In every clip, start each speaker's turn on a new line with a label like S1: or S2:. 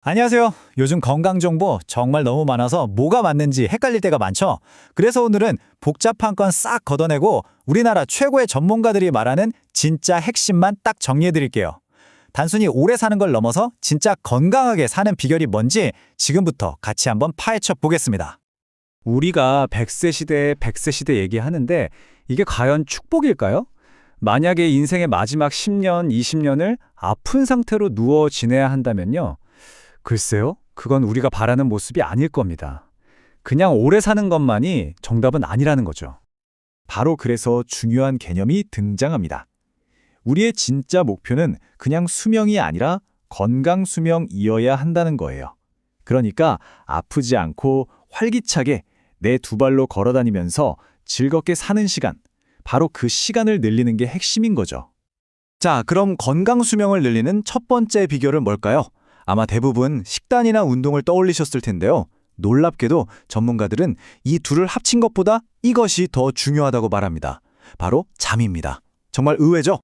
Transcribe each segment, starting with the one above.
S1: 안녕하세요. 요즘 건강 정보 정말 너무 많아서 뭐가 맞는지 헷갈릴 때가 많죠. 그래서 오늘은 복잡한 건 싹 걷어내고 우리나라 최고의 전문가들이 말하는 진짜 핵심만 딱 정리해 드릴게요. 단순히 오래 사는 걸 넘어서 진짜 건강하게 사는 비결이 뭔지 지금부터 같이 한번 파헤쳐 보겠습니다.
S2: 우리가 100세 시대, 100세 시대 얘기하는데 이게 과연 축복일까요? 만약에 인생의 마지막 10년, 20년을 아픈 상태로 누워 지내야 한다면요. 글쎄요, 그건 우리가 바라는 모습이 아닐 겁니다. 그냥 오래 사는 것만이 정답은 아니라는 거죠.
S3: 바로 그래서 중요한 개념이 등장합니다. 우리의 진짜 목표는 그냥 수명이 아니라 건강 수명이어야 한다는 거예요. 그러니까 아프지 않고 활기차게 내 두 발로 걸어 다니면서 즐겁게 사는 시간, 바로 그 시간을 늘리는 게 핵심인 거죠.
S1: 자, 그럼 건강 수명을 늘리는 첫 번째 비결은 뭘까요? 아마 대부분 식단이나 운동을 떠올리셨을 텐데요. 놀랍게도 전문가들은 이 둘을 합친 것보다 이것이 더 중요하다고 말합니다. 바로 잠입니다. 정말 의외죠?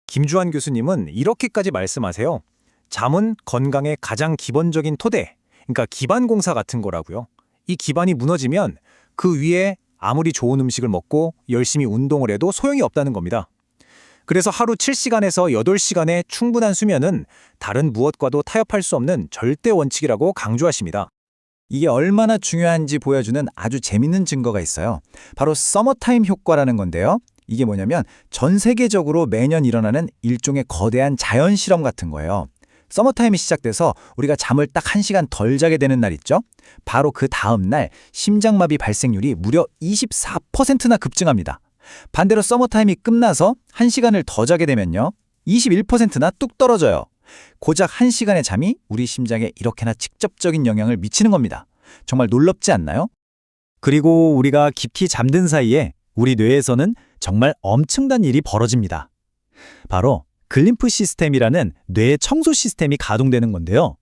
S1: 김주환 교수님은 이렇게까지 말씀하세요. 잠은 건강의 가장 기본적인 토대, 그러니까 기반 공사 같은 거라고요. 이 기반이 무너지면 그 위에 아무리 좋은 음식을 먹고 열심히 운동을 해도 소용이 없다는 겁니다. 그래서 하루 7시간에서 8시간의 충분한 수면은 다른 무엇과도 타협할 수 없는 절대 원칙이라고 강조하십니다. 이게 얼마나 중요한지 보여주는 아주 재밌는 증거가 있어요. 바로 서머타임 효과라는 건데요. 이게 뭐냐면 전 세계적으로 매년 일어나는 일종의 거대한 자연 실험 같은 거예요. 서머타임이 시작돼서 우리가 잠을 딱 1시간 덜 자게 되는 날 있죠? 바로 그 다음 날 심장마비 발생률이 무려 24%나 급증합니다. 반대로 서머타임이 끝나서 1시간을 더 자게 되면요. 21%나 뚝 떨어져요. 고작 1시간의 잠이 우리 심장에 이렇게나 직접적인 영향을 미치는 겁니다. 정말 놀랍지 않나요? 그리고 우리가 깊이 잠든 사이에 우리 뇌에서는 정말 엄청난 일이 벌어집니다. 바로 글림프 시스템이라는 뇌 청소 시스템이 가동되는 건데요.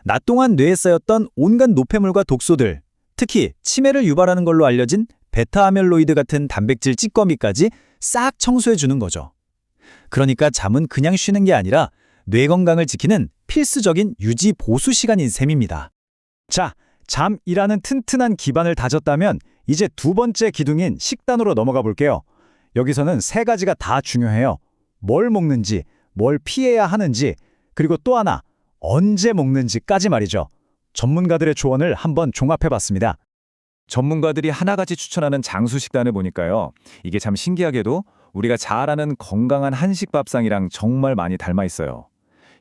S1: 낮 동안 뇌에 쌓였던 온갖 노폐물과 독소들, 특히 치매를 유발하는 걸로 알려진 베타아밀로이드 같은 단백질 찌꺼미까지 싹 청소해 주는 거죠. 그러니까 잠은 그냥 쉬는 게 아니라 뇌 건강을 지키는 필수적인 유지 보수 시간인 셈입니다. 자, 잠이라는 튼튼한 기반을 다졌다면 이제 두 번째 기둥인 식단으로 넘어가 볼게요. 여기서는 세 가지가 다 중요해요. 뭘 먹는지, 뭘 피해야 하는지, 그리고 또 하나, 언제 먹는지까지 말이죠. 전문가들의 조언을 한번 종합해봤습니다.
S3: 전문가들이 하나같이 추천하는 장수 식단을 보니까요. 이게 참 신기하게도 우리가 잘 아는 건강한 한식 밥상이랑 정말 많이 닮아 있어요.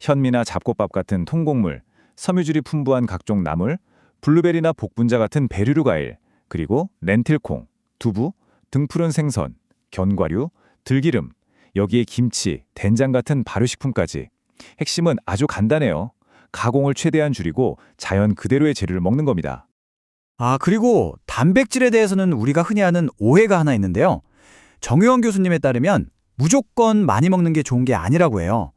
S3: 현미나 잡곡밥 같은 통곡물, 섬유질이 풍부한 각종 나물, 블루베리나 복분자 같은 베르류 과일, 그리고 렌틸콩, 두부, 등푸른 생선, 견과류, 들기름, 여기에 김치, 된장 같은 발효식품까지. 핵심은 아주 간단해요. 가공을 최대한 줄이고 자연 그대로의 재료를 먹는 겁니다.
S1: 그리고 단백질에 대해서는 우리가 흔히 하는 오해가 하나 있는데요. 정유원 교수님에 따르면 무조건 많이 먹는 게 좋은 게 아니라고 해요.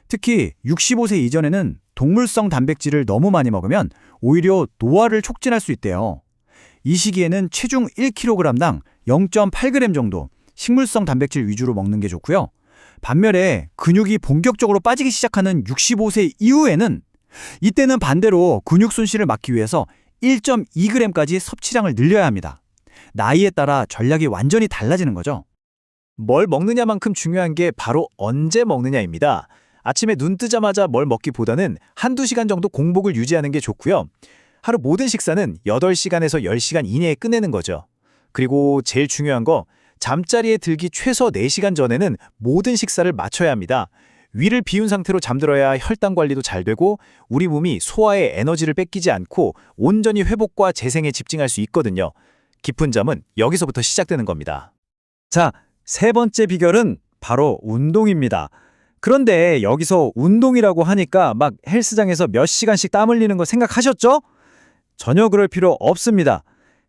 S1: 특히 65세 이전에는 동물성 단백질을 너무 많이 먹으면 오히려 노화를 촉진할 수 있대요. 이 시기에는 체중 1kg당 0.8g 정도 식물성 단백질 위주로 먹는 게 좋고요. 반면에 근육이 본격적으로 빠지기 시작하는 65세 이후에는 이때는 반대로 근육 손실을 막기 위해서 1.2g까지 섭취량을 늘려야 합니다. 나이에 따라 전략이 완전히 달라지는 거죠. 뭘 먹느냐만큼 중요한 게 바로 언제 먹느냐입니다. 아침에 눈 뜨자마자 뭘 먹기보다는 한두 시간 정도 공복을 유지하는 게 좋고요. 하루 모든 식사는 8시간에서 10시간 이내에 끝내는 거죠. 그리고 제일 중요한 거, 잠자리에 들기 최소 4시간 전에는 모든 식사를 마쳐야 합니다. 위를 비운 상태로 잠들어야 혈당 관리도 잘 되고 우리 몸이 소화에 에너지를 뺏기지 않고 온전히 회복과 재생에 집중할 수 있거든요. 깊은 잠은 여기서부터 시작되는 겁니다. 자, 세 번째 비결은 바로 운동입니다. 그런데 여기서 운동이라고 하니까 막 헬스장에서 몇 시간씩 땀 흘리는 거 생각하셨죠? 전혀 그럴 필요 없습니다.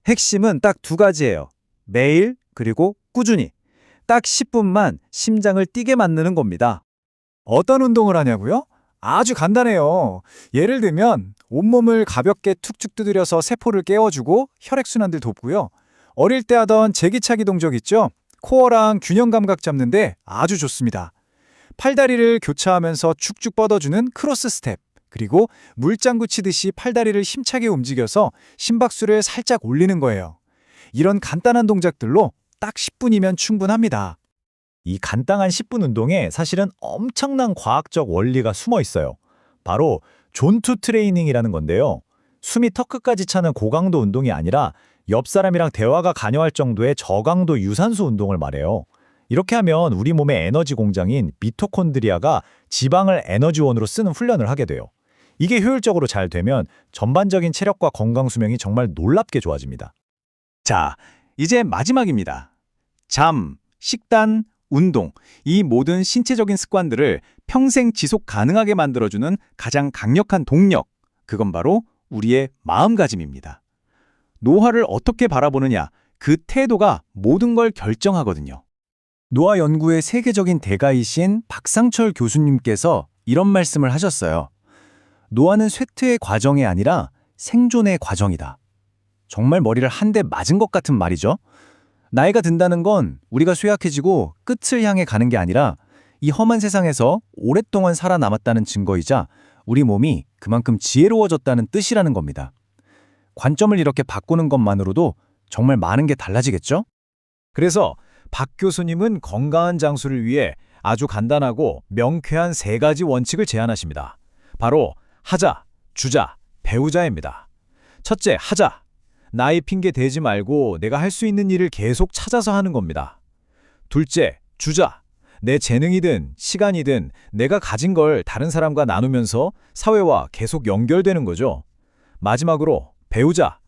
S1: 핵심은 딱 두 가지예요. 매일 그리고 꾸준히. 딱 10분만 심장을 뛰게 만드는 겁니다. 어떤 운동을 하냐고요? 아주 간단해요. 예를 들면 온몸을 가볍게 툭툭 두드려서 세포를 깨워주고 혈액순환을 돕고요. 어릴 때 하던 제기차기 동작 있죠? 코어랑 균형 감각 잡는데 아주 좋습니다. 팔다리를 교차하면서 축축 뻗어주는 크로스 스텝, 그리고 물장구 치듯이 팔다리를 힘차게 움직여서 심박수를 살짝 올리는 거예요. 이런 간단한 동작들로 딱 10분이면 충분합니다.
S3: 이 간단한 10분 운동에 사실은 엄청난 과학적 원리가 숨어 있어요. 바로 존투 트레이닝이라는 건데요. 숨이 턱끝까지 차는 고강도 운동이 아니라 옆 사람이랑 대화가 가능할 정도의 저강도 유산소 운동을 말해요. 이렇게 하면 우리 몸의 에너지 공장인 미토콘드리아가 지방을 에너지원으로 쓰는 훈련을 하게 돼요. 이게 효율적으로 잘 되면 전반적인 체력과 건강 수명이 정말 놀랍게 좋아집니다.
S1: 자, 이제 마지막입니다. 잠, 식단, 운동, 이 모든 신체적인 습관들을 평생 지속 가능하게 만들어주는 가장 강력한 동력, 그건 바로 우리의 마음가짐입니다. 노화를 어떻게 바라보느냐, 그 태도가 모든 걸 결정하거든요.
S2: 노화 연구의 세계적인 대가이신 박상철 교수님께서 이런 말씀을 하셨어요. 노화는 쇠퇴의 과정이 아니라 생존의 과정이다. 정말 머리를 한 대 맞은 것 같은 말이죠. 나이가 든다는 건 우리가 쇠약해지고 끝을 향해 가는 게 아니라 이 험한 세상에서 오랫동안 살아남았다는 증거이자 우리 몸이 그만큼 지혜로워졌다는 뜻이라는 겁니다. 관점을 이렇게 바꾸는 것만으로도 정말 많은 게 달라지겠죠?
S1: 그래서 박 교수님은 건강한 장수를 위해 아주 간단하고 명쾌한 3가지 원칙을 제안하십니다. 바로 하자, 주자, 배우자입니다. 첫째, 하자. 나이 핑계 대지 말고 내가 할 수 있는 일을 계속 찾아서 하는 겁니다. 둘째, 주자. 내 재능이든 시간이든 내가 가진 걸 다른 사람과 나누면서 사회와 계속 연결되는 거죠. 마지막으로 배우자.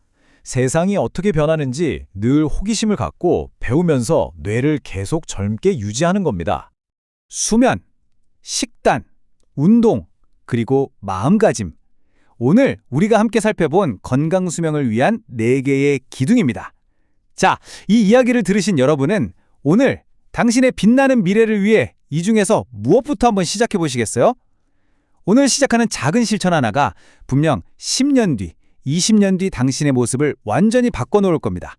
S1: 세상이 어떻게 변하는지 늘 호기심을 갖고 배우면서 뇌를 계속 젊게 유지하는 겁니다. 수면, 식단, 운동, 그리고 마음가짐. 오늘 우리가 함께 살펴본 건강 수명을 위한 4개의 기둥입니다. 자, 이 이야기를 들으신 여러분은 오늘 당신의 빛나는 미래를 위해 이 중에서 무엇부터 한번 시작해 보시겠어요? 오늘 시작하는 작은 실천 하나가 분명 10년 뒤, 20년 뒤 당신의 모습을 완전히 바꿔놓을 겁니다.